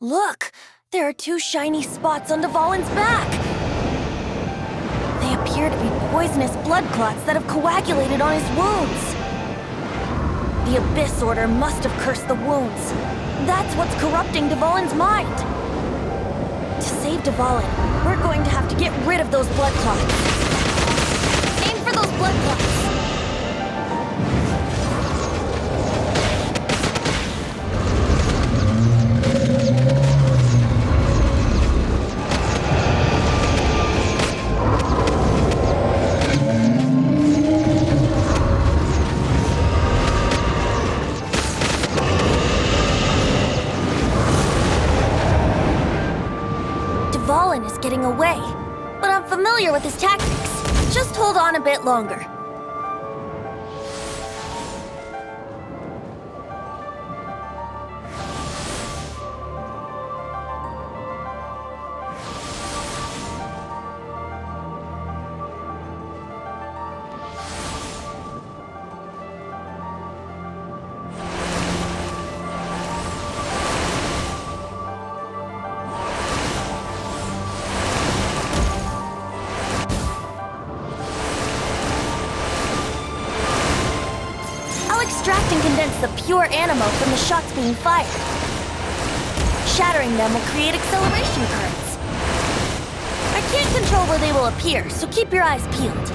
Look! There are two shiny spots on Dvalin's back! They appear to be poisonous blood clots that have coagulated on his wounds. The Abyss Order must have cursed the wounds. That's what's corrupting Dvalin's mind. To save Dvalin, we're going to have to get rid of those blood clots. Aim for those blood clots! Dvalin is getting away, but I'm familiar with his tactics. Just hold on a bit longer. Extract and condense the pure animo from the shots being fired. Shattering them will create acceleration currents. I can't control where they will appear, so keep your eyes peeled.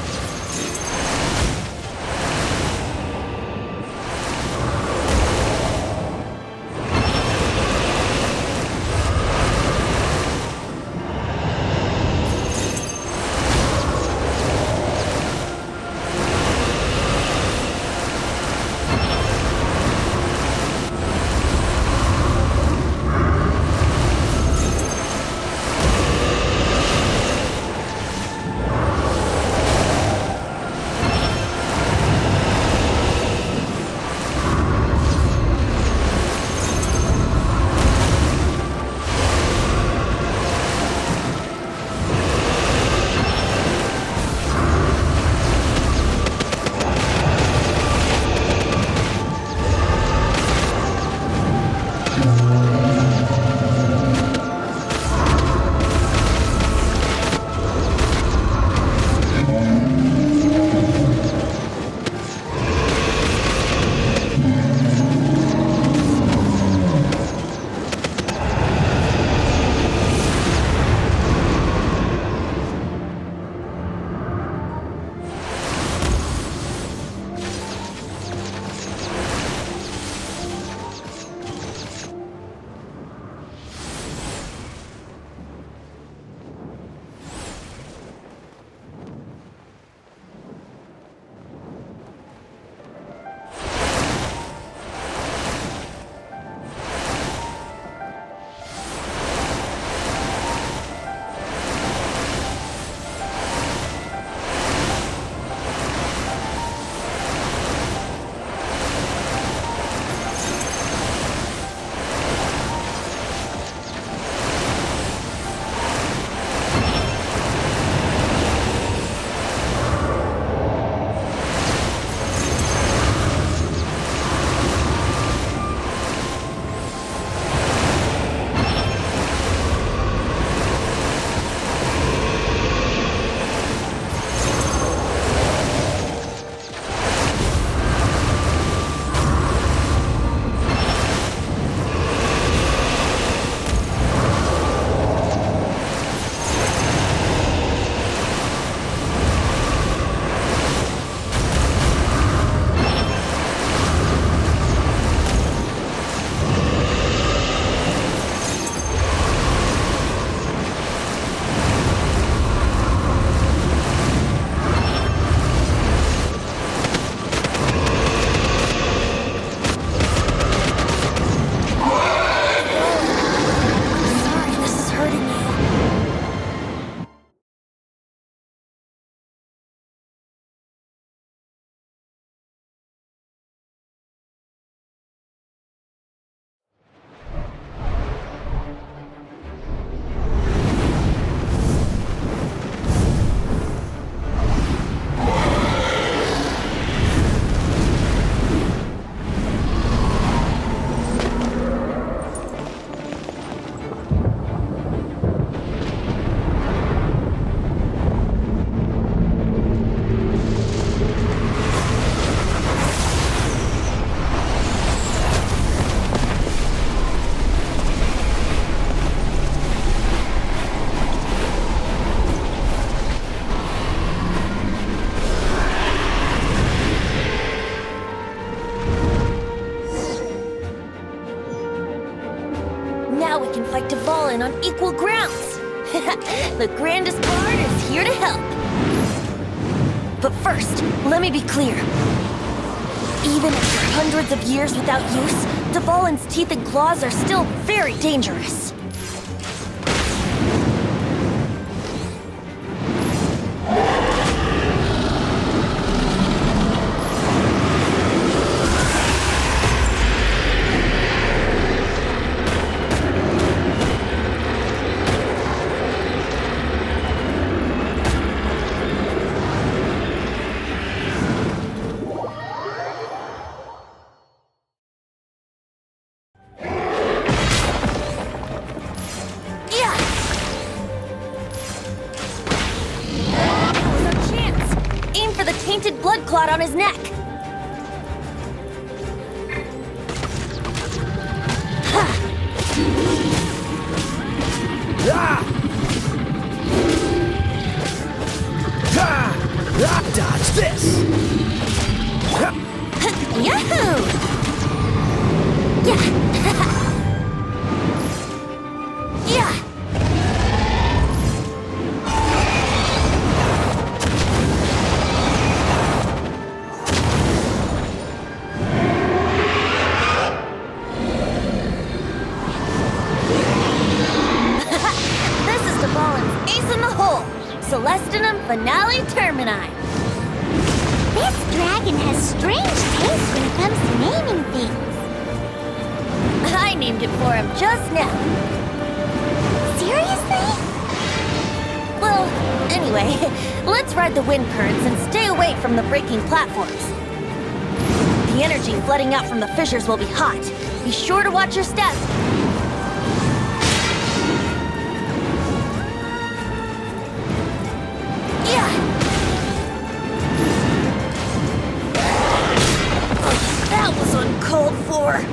Now we can fight Dvalin on equal grounds. The grandest bard is here to help. But first, let me be clear. Even after hundreds of years without use, Dvalin's teeth and claws are still very dangerous. Tainted blood clot on his neck. Dodge this! Yahoo! Yeah. Yeah. Celestinum Finale Termini. This dragon has strange taste when it comes to naming things. I named it for him just now. Seriously? Well, anyway, let's ride the wind currents and stay away from the breaking platforms. The energy flooding out from the fissures will be hot. Be sure to watch your step. That was uncalled for.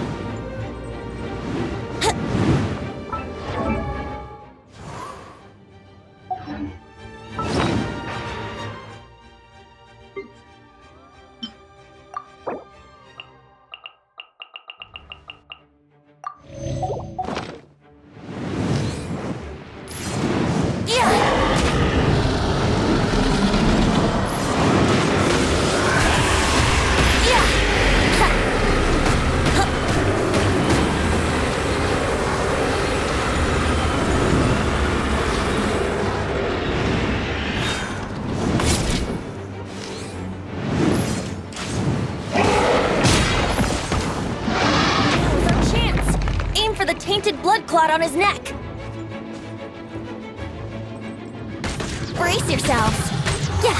Tainted blood clot on his neck. Brace yourselves. Yeah.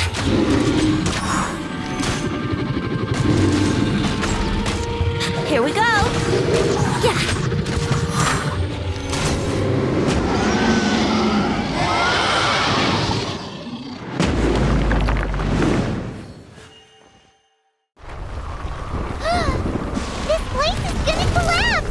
Here we go. Yeah. This place is gonna collapse.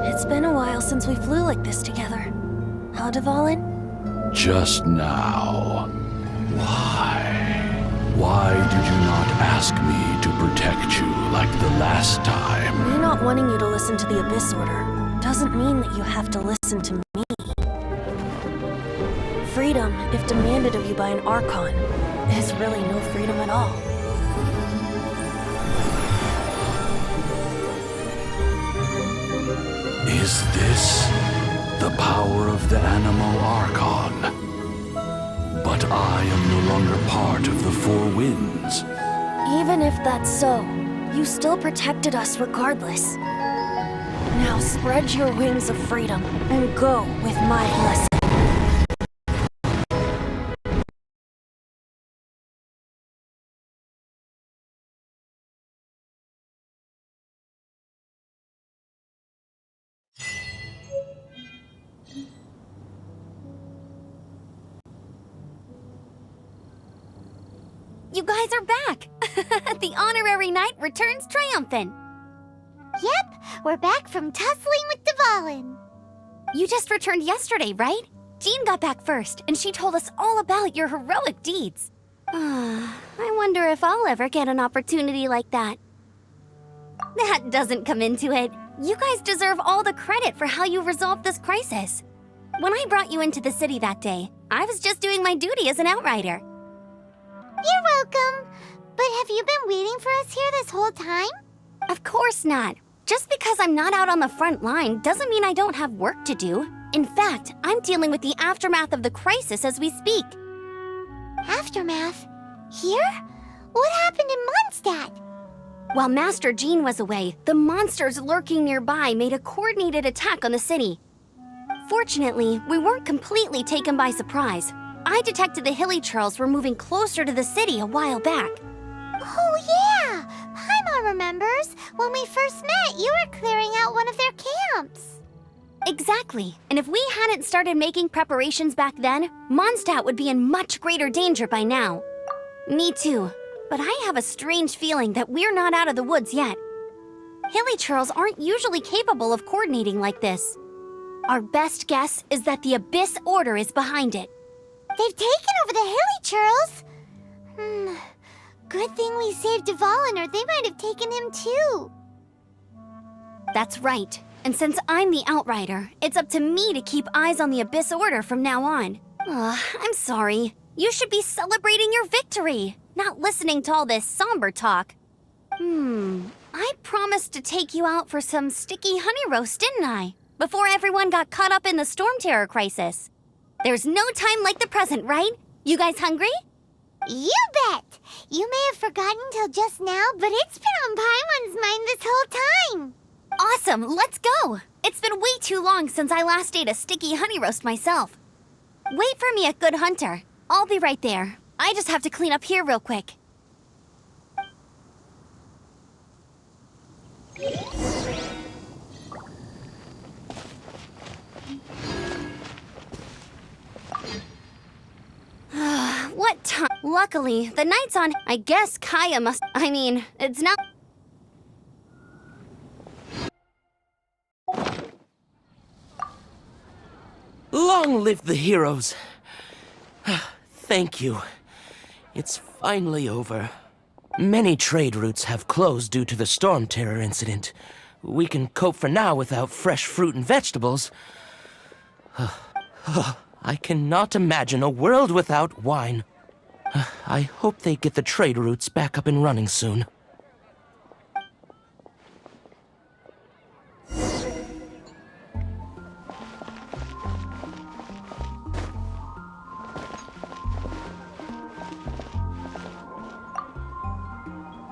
It's been a while since we flew like this together. Huh, Dvalin? Just now. Why? Why did you not ask me to protect you like the last time? Me not wanting you to listen to the Abyss Order doesn't mean that you have to listen to me. Freedom, if demanded of you by an Archon, is really no freedom at all. Is this the power of the Animal Archon? But I am no longer part of the Four Winds. Even if that's so, you still protected us regardless. Now spread your wings of freedom and go with my blessing. You guys are back! The honorary knight returns triumphant. Yep, we're back from tussling with Dvalin. You just returned yesterday, right? Jean got back first, and she told us all about your heroic deeds. I wonder if I'll ever get an opportunity like that. That doesn't come into it. You guys deserve all the credit for how you resolved this crisis. When I brought you into the city that day, I was just doing my duty as an outrider. You're welcome. But have you been waiting for us here this whole time? Of course not. Just because I'm not out on the front line doesn't mean I don't have work to do. In fact, I'm dealing with the aftermath of the crisis as we speak. Aftermath? Here? What happened in Mondstadt? While Master Jean was away, the monsters lurking nearby made a coordinated attack on the city. Fortunately, we weren't completely taken by surprise. I detected the Hilly Churls were moving closer to the city a while back. Oh yeah! Paimon remembers. When we first met, you were clearing out one of their camps. Exactly. And if we hadn't started making preparations back then, Mondstadt would be in much greater danger by now. Me too. But I have a strange feeling that we're not out of the woods yet. Hilly Churls aren't usually capable of coordinating like this. Our best guess is that the Abyss Order is behind it. They've taken over the Hilly Churls? Good thing we saved Dvalin, or they might have taken him too. That's right. And since I'm the Outrider, it's up to me to keep eyes on the Abyss Order from now on. I'm sorry. You should be celebrating your victory, not listening to all this somber talk. I promised to take you out for some sticky honey roast, didn't I? Before everyone got caught up in the Stormterror crisis. There's no time like the present, right? You guys hungry? You bet! You may have forgotten till just now, but it's been on Paimon's mind this whole time. Awesome, let's go! It's been way too long since I last ate a sticky honey roast myself. Wait for me at Good Hunter. I'll be right there. I just have to clean up here real quick. What time? Luckily, the night's on. I guess Kaya must... it's not... Long live the heroes. Thank you. It's finally over. Many trade routes have closed due to the Stormterror incident. We can cope for now without fresh fruit and vegetables. I cannot imagine a world without wine. I hope they get the trade routes back up and running soon.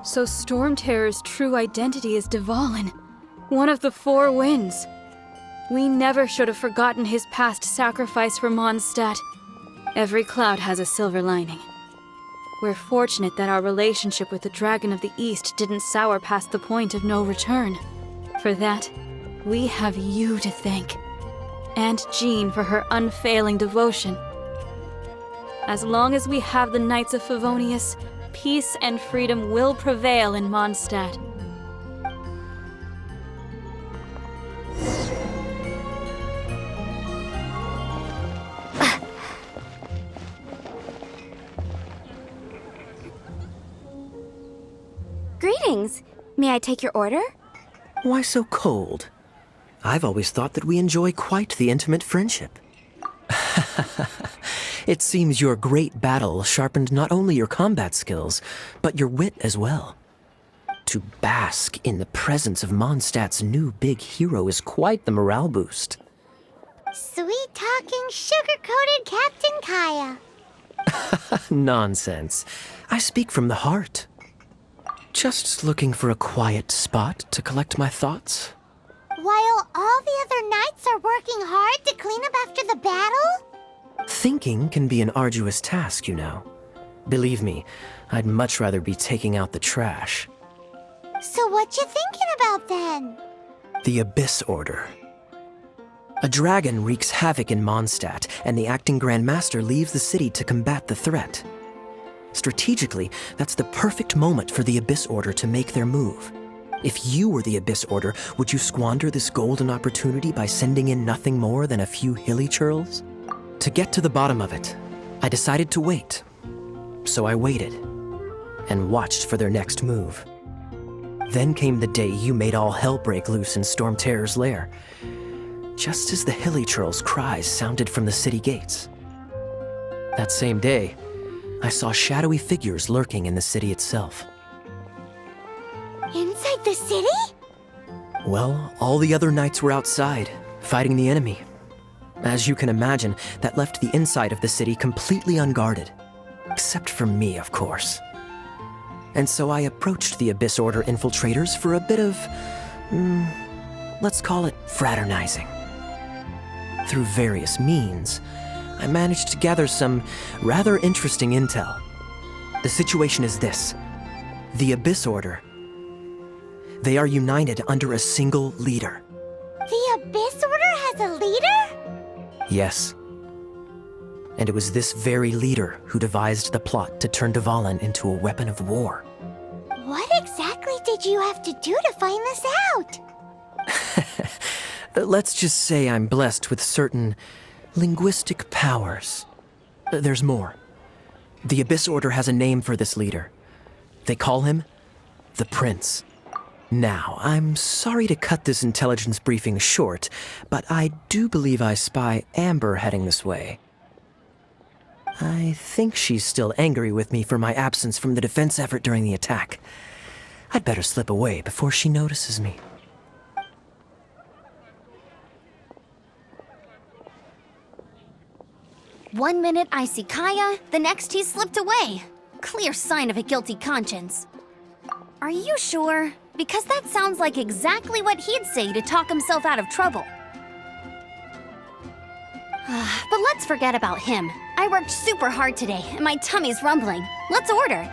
So Stormterror's true identity is Dvalin, one of the Four Winds. We never should have forgotten his past sacrifice for Mondstadt. Every cloud has a silver lining. We're fortunate that our relationship with the Dragon of the East didn't sour past the point of no return. For that, we have you to thank. And Jean for her unfailing devotion. As long as we have the Knights of Favonius, peace and freedom will prevail in Mondstadt. Greetings. May I take your order? Why so cold? I've always thought that we enjoy quite the intimate friendship. It seems your great battle sharpened not only your combat skills, but your wit as well. To bask in the presence of Mondstadt's new big hero is quite the morale boost. Sweet-talking, sugar-coated Captain Kaya. Nonsense. I speak from the heart. Just looking for a quiet spot to collect my thoughts. While all the other knights are working hard to clean up after the battle? Thinking can be an arduous task, you know. Believe me, I'd much rather be taking out the trash. So what you thinking about then? The Abyss Order. A dragon wreaks havoc in Mondstadt, and the acting Grand Master leaves the city to combat the threat. Strategically, that's the perfect moment for the Abyss Order to make their move. If you were the Abyss Order, would you squander this golden opportunity by sending in nothing more than a few hilly churls? To get to the bottom of it, I decided to wait. So I waited, and watched for their next move. Then came the day you made all hell break loose in Stormterror's lair, just as the hilly churls' cries sounded from the city gates. That same day, I saw shadowy figures lurking in the city itself. Inside the city? Well, all the other knights were outside, fighting the enemy. As you can imagine, that left the inside of the city completely unguarded. Except for me, of course. And so I approached the Abyss Order infiltrators for a bit of, let's call it fraternizing. Through various means, I managed to gather some rather interesting intel. The situation is this. The Abyss Order. They are united under a single leader. The Abyss Order has a leader? Yes. And it was this very leader who devised the plot to turn Dvalin into a weapon of war. What exactly did you have to do to find this out? Let's just say I'm blessed with certain linguistic powers. There's more. The Abyss Order has a name for this leader. They call him the Prince. Now, I'm sorry to cut this intelligence briefing short, but I do believe I spy Amber heading this way. I think she's still angry with me for my absence from the defense effort during the attack. I'd better slip away before she notices me. One minute I see Kaya, the next he's slipped away. Clear sign of a guilty conscience. Are you sure? Because that sounds like exactly what he'd say to talk himself out of trouble. But let's forget about him. I worked super hard today, and my tummy's rumbling. Let's order.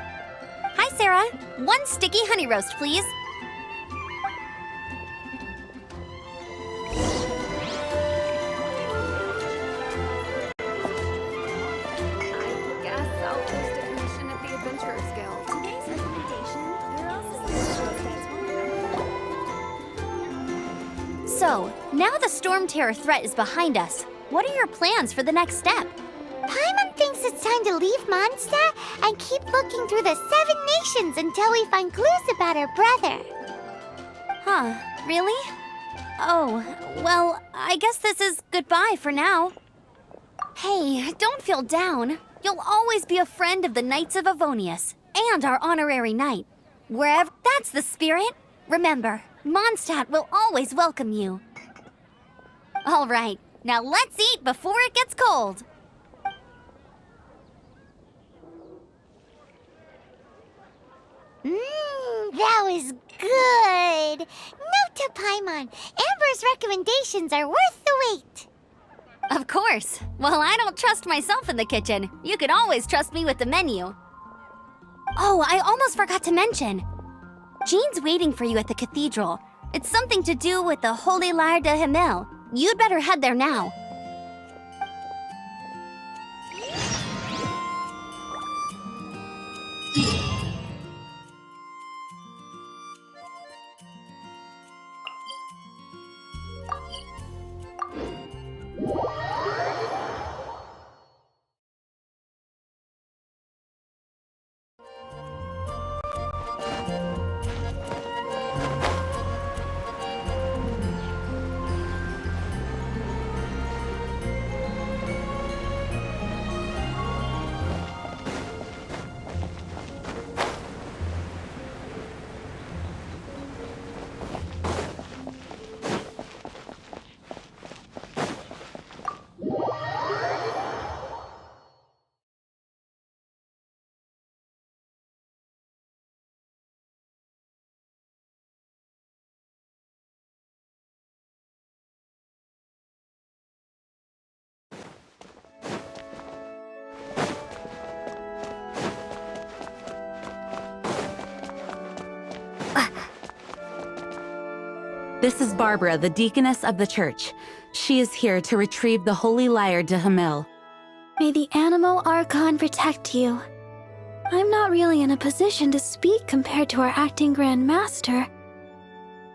Hi, Sarah. 1 sticky honey roast, please. I guess I'll post a commission at the Adventurers Guild. Today's recommendation, So, now the Stormterror threat is behind us. What are your plans for the next step? Paimon thinks it's time to leave Mondstadt and keep looking through the 7 nations until we find clues about her brother. Huh, really? Oh, well, I guess this is goodbye for now. Hey, don't feel down. You'll always be a friend of the Knights of Avonius, and our honorary knight. Wherever that's the spirit. Remember, Mondstadt will always welcome you. All right, now let's eat before it gets cold. That was good. Note to Paimon, Amber's recommendations are worth the wait. Of course. Well, I don't trust myself in the kitchen. You can always trust me with the menu. Oh, I almost forgot to mention. Jean's waiting for you at the cathedral. It's something to do with the Holy Lair de Himmel. You'd better head there now. This is Barbara, the deaconess of the church. She is here to retrieve the Holy Lair de Himmel. May the Animo Archon protect you. I'm not really in a position to speak compared to our acting Grand Master.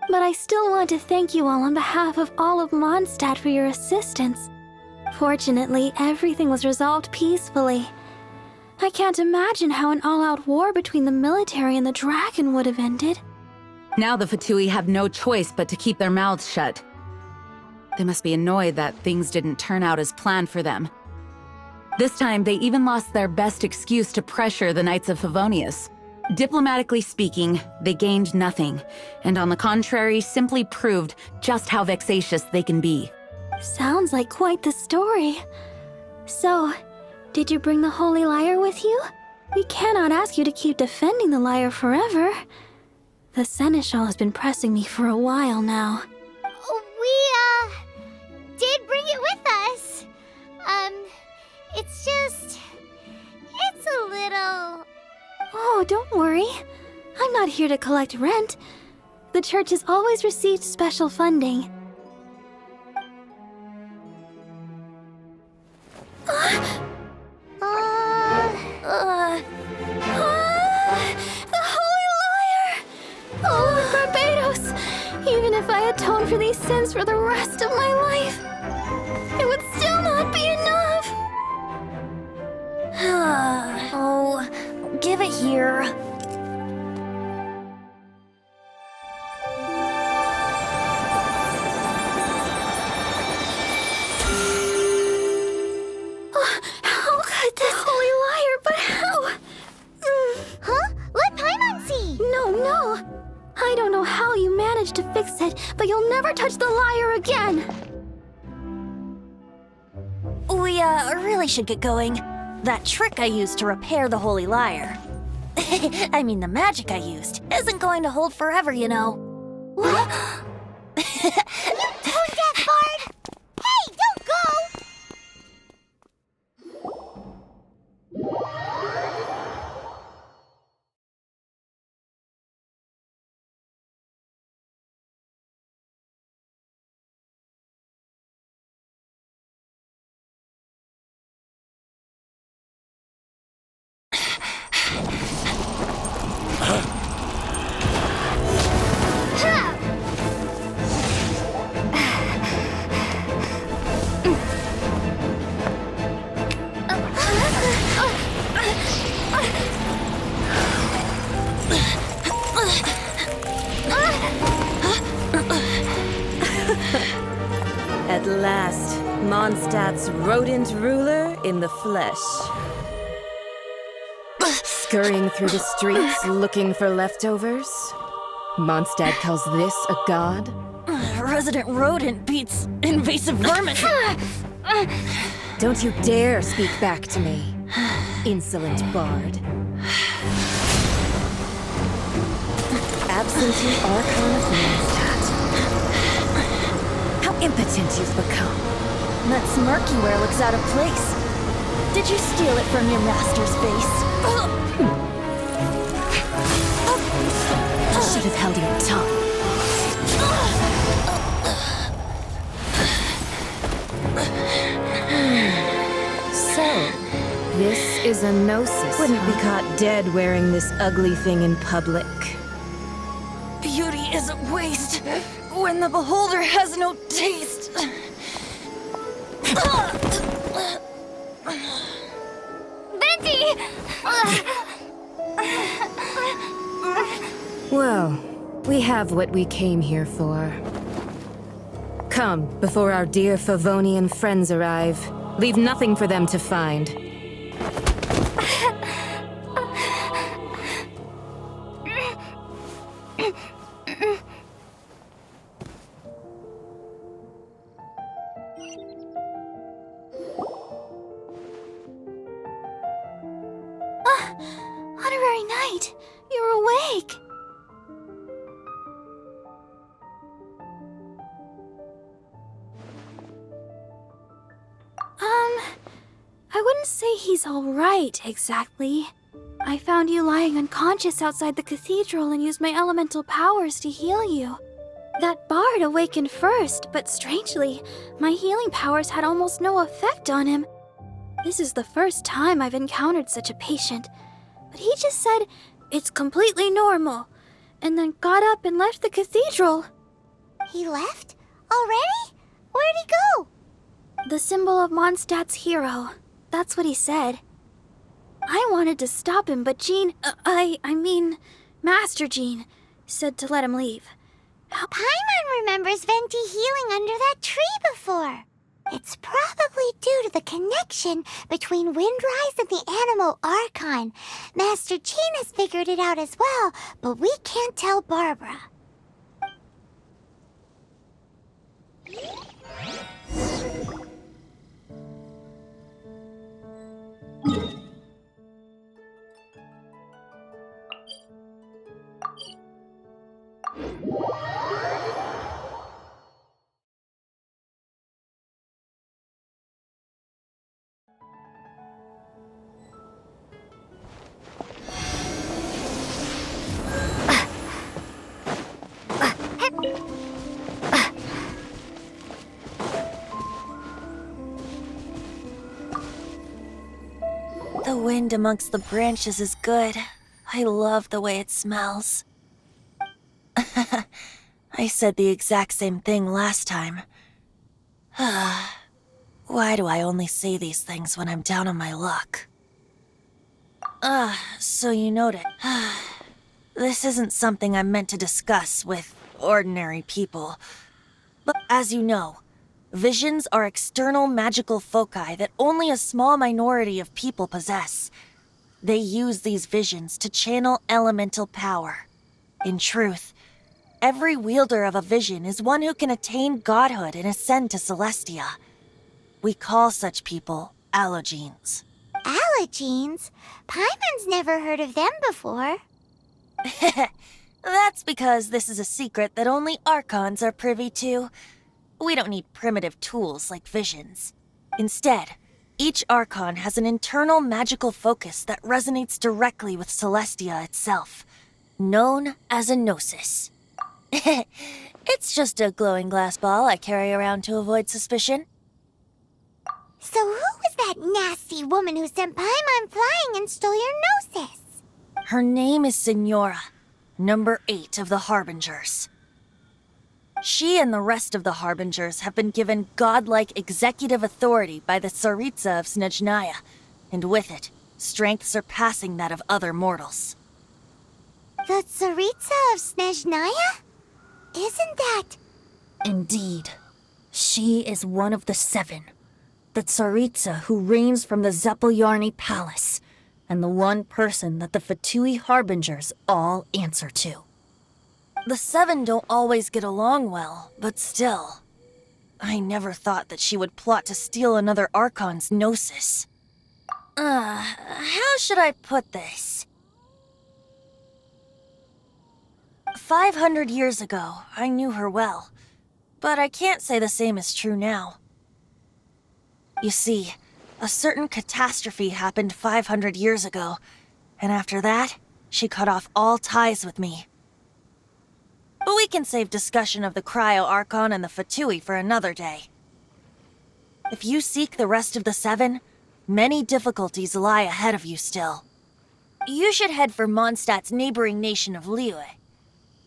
But I still want to thank you all on behalf of all of Mondstadt for your assistance. Fortunately, everything was resolved peacefully. I can't imagine how an all-out war between the military and the dragon would have ended. Now the Fatui have no choice but to keep their mouths shut. They must be annoyed that things didn't turn out as planned for them. This time, they even lost their best excuse to pressure the Knights of Favonius. Diplomatically speaking, they gained nothing, and on the contrary, simply proved just how vexatious they can be. Sounds like quite the story. So, did you bring the Holy Lyre with you? We cannot ask you to keep defending the lyre forever. The Seneschal has been pressing me for a while now. We, did bring it with us. It's a little... Oh, don't worry. I'm not here to collect rent. The church has always received special funding. The Holy Lyre! Oh, Barbados! Even if I atone for these sins for the rest of my life, it would still not be enough! Oh, give it here. How could this Holy Lyre, but how? Huh? Let Paimon see! No. I don't know how you managed to fix it, but you'll never touch the lyre again! We, really should get going. That trick I used to repair the Holy Lyre. I mean, the magic I used isn't going to hold forever, you know. What? You tone-deaf bard! Hey, don't go! At last, Mondstadt's rodent ruler in the flesh. Scurrying through the streets looking for leftovers? Mondstadt calls this a god? Resident rodent beats invasive vermin. Don't you dare speak back to me, insolent bard. Absentee Archon of Mondstadt. How impotent you've become. That smirk you wear looks out of place. Did you steal it from your master's face? You should have held your tongue. So, this is a gnosis. Wouldn't be caught dead wearing this ugly thing in public. Beauty is a waste when the beholder has no taste. Venti! Well, we have what we came here for. Come, before our dear Favonian friends arrive. Leave nothing for them to find. Honorary Knight, you're awake! I wouldn't say he's alright, exactly. I found you lying unconscious outside the cathedral and used my elemental powers to heal you. That bard awakened first, but strangely, my healing powers had almost no effect on him. This is the first time I've encountered such a patient, but but he just said it's completely normal, and then got up and left the cathedral. He left? Already? Where'd he go? The symbol of Mondstadt's hero. That's what he said. I wanted to stop him, but Jean, I mean, Master Jean, said to let him leave. Paimon remembers Venti healing under that tree before. It's probably due to the connection between Windrise and the Anemo Archon. Master Jean has figured it out as well, but we can't tell Barbara. The wind amongst the branches is good. I love the way it smells. I said the exact same thing last time. Why do I only say these things when I'm down on my luck? So you noted. This isn't something I'm meant to discuss with ordinary people. But as you know, visions are external magical foci that only a small minority of people possess. They use these visions to channel elemental power. In truth, every wielder of a vision is one who can attain godhood and ascend to Celestia. We call such people allogenes. Allogenes? Paimon's never heard of them before. That's because this is a secret that only Archons are privy to. We don't need primitive tools like visions. Instead, each Archon has an internal magical focus that resonates directly with Celestia itself, known as a gnosis. It's just a glowing glass ball I carry around to avoid suspicion. So who was that nasty woman who sent Paimon flying and stole your gnosis? Her name is Signora, number 8 of the Harbingers. She and the rest of the Harbingers have been given godlike executive authority by the Tsaritsa of Snezhnaya, and with it, strength surpassing that of other mortals. The Tsaritsa of Snezhnaya? Isn't that... Indeed. She is one of the 7. The Tsaritsa who reigns from the Zeppeljorni Palace, and the one person that the Fatui Harbingers all answer to. The 7 don't always get along well, but still. I never thought that she would plot to steal another Archon's gnosis. How should I put this? 500 years ago, I knew her well, but I can't say the same is true now. You see, a certain catastrophe happened 500 years ago, and after that, she cut off all ties with me. But we can save discussion of the Cryo-Archon and the Fatui for another day. If you seek the rest of the 7, many difficulties lie ahead of you still. You should head for Mondstadt's neighboring nation of Liyue.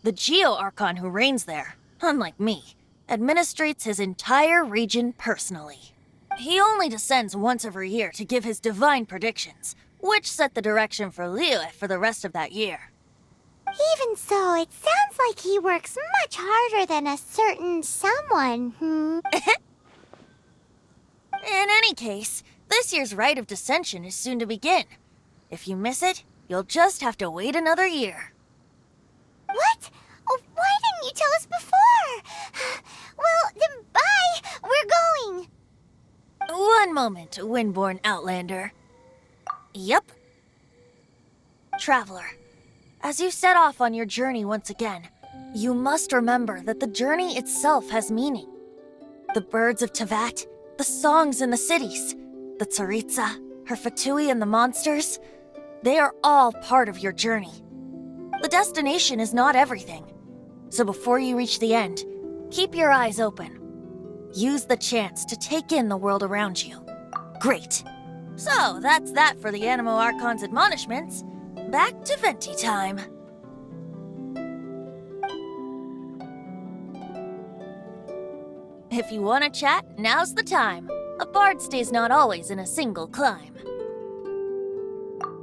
The Geo-Archon who reigns there, unlike me, administrates his entire region personally. He only descends once every year to give his divine predictions, which set the direction for Liyue for the rest of that year. Even so, it sounds like he works much harder than a certain someone, In any case, this year's Rite of Descension is soon to begin. If you miss it, you'll just have to wait another year. What? Oh, why didn't you tell us before? Well, then bye! We're going! One moment, Windborn Outlander. Yup. Traveler, as you set off on your journey once again, you must remember that the journey itself has meaning. The birds of Tevat, the songs in the cities, the Tsaritsa, her Fatui and the monsters, they are all part of your journey. The destination is not everything, so before you reach the end, keep your eyes open. Use the chance to take in the world around you. Great. So, that's that for the Anemo Archon's admonishments. back to Venti time. If you want to chat, now's the time. A bard stays not always in a single climb.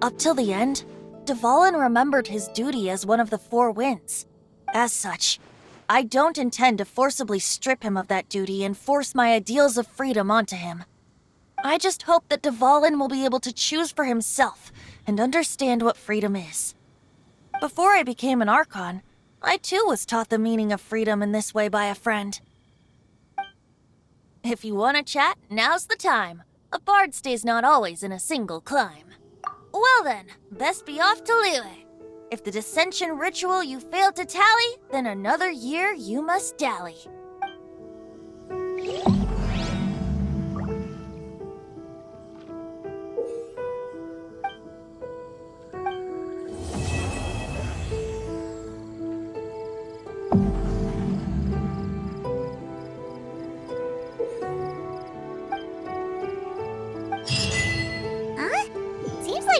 Up till the end, Dvalin remembered his duty as one of the Four Winds. As such, I don't intend to forcibly strip him of that duty and force my ideals of freedom onto him. I just hope that Dvalin will be able to choose for himself and understand what freedom is. Before I became an Archon, I too was taught the meaning of freedom in this way by a friend. If you want to chat, now's the time. A bard stays not always in a single climb. Well then, best be off to Liyue. If the dissension ritual you failed to tally, then another year you must dally.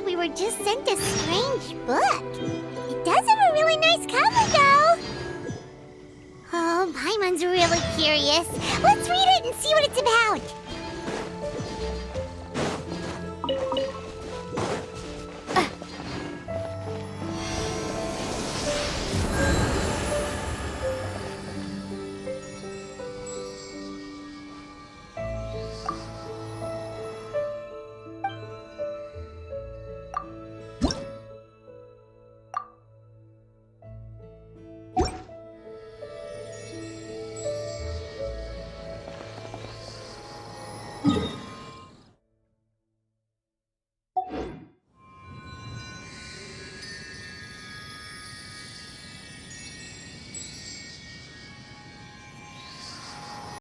We were just sent a strange book. It does have a really nice cover, though. Oh, Paimon's really curious. Let's read it and see what it's about.